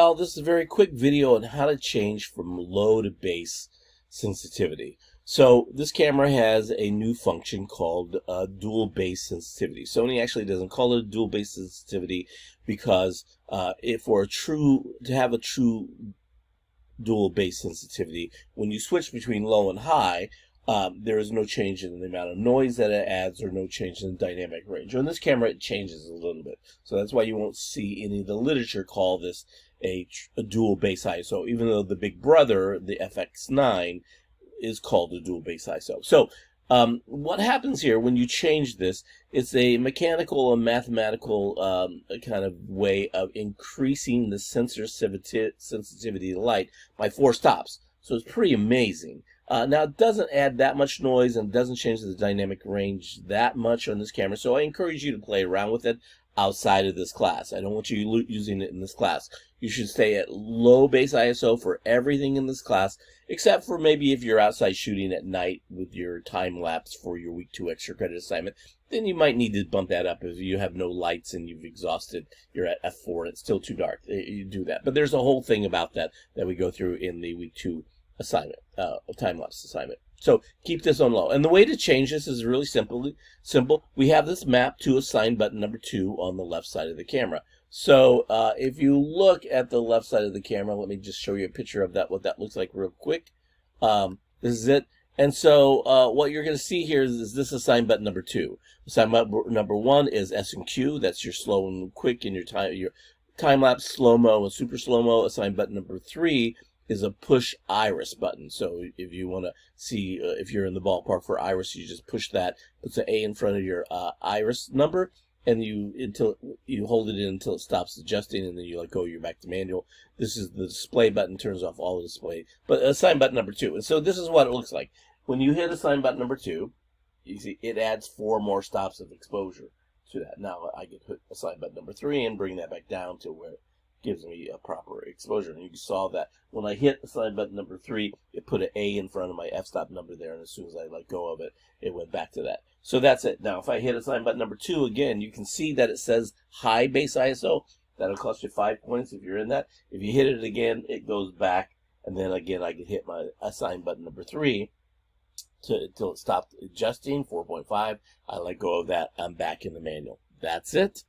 all, this is a very quick video on how to change from low to base sensitivity. So this camera has a new function called dual base sensitivity. Sony actually doesn't call it dual base sensitivity because to have a true dual base sensitivity, when you switch between low and high, there is no change in the amount of noise that it adds or no change in the dynamic range. On this camera, it changes a little bit. So that's why you won't see any of the literature call this a dual base ISO, even though the big brother, the FX9, is called a dual base ISO. So what happens here when you change this, it's a mechanical and mathematical kind of way of increasing the sensitivity to light by 4 stops. So it's pretty amazing. Now, it doesn't add that much noise and doesn't change the dynamic range that much on this camera, so I encourage you to play around with it outside of this class. I don't want you using it in this class. You should stay at low base ISO for everything in this class, except for maybe if you're outside shooting at night with your time lapse for your week 2 extra credit assignment. Then you might need to bump that up if you have no lights and you've exhausted, you're at F4 and it's still too dark. You do that. But there's a whole thing about that we go through in the week 2 assignment, time-lapse assignment. So keep this on low. And the way to change this is really simple. We have this map to assign button number 2 on the left side of the camera. So if you look at the left side of the camera, let me just show you a picture of that, what that looks like real quick. This is it. And so what you're going to see here is this assign button number 2. Assign button number 1 is S and Q. That's your slow and quick and your time-lapse, slow-mo, and super slow-mo. Assign button number 3 is a push iris button. So if you want to see if you're in the ballpark for iris, you just push that, puts an A in front of your iris number, and until you hold it in until it stops adjusting, and then you let go, you're back to manual. This is the display button, turns off all the display. But assign button number 2. And so this is what it looks like. When you hit assign button number 2, you see it adds 4 more stops of exposure to that. Now I can hit assign button number 3 and bring that back down to where gives me a proper exposure. And you saw that when I hit assign button number 3, it put an A in front of my f-stop number there, and as soon as I let go of it, it went back to that. So that's it. Now if I hit assign button number 2 again, you can see that it says high base ISO. That'll cost you 5 points if you're in that. If you hit it again, it goes back, and then again I can hit my assign button number 3 until it stopped adjusting, 4.5. I let go of that, I'm back in the manual. That's it.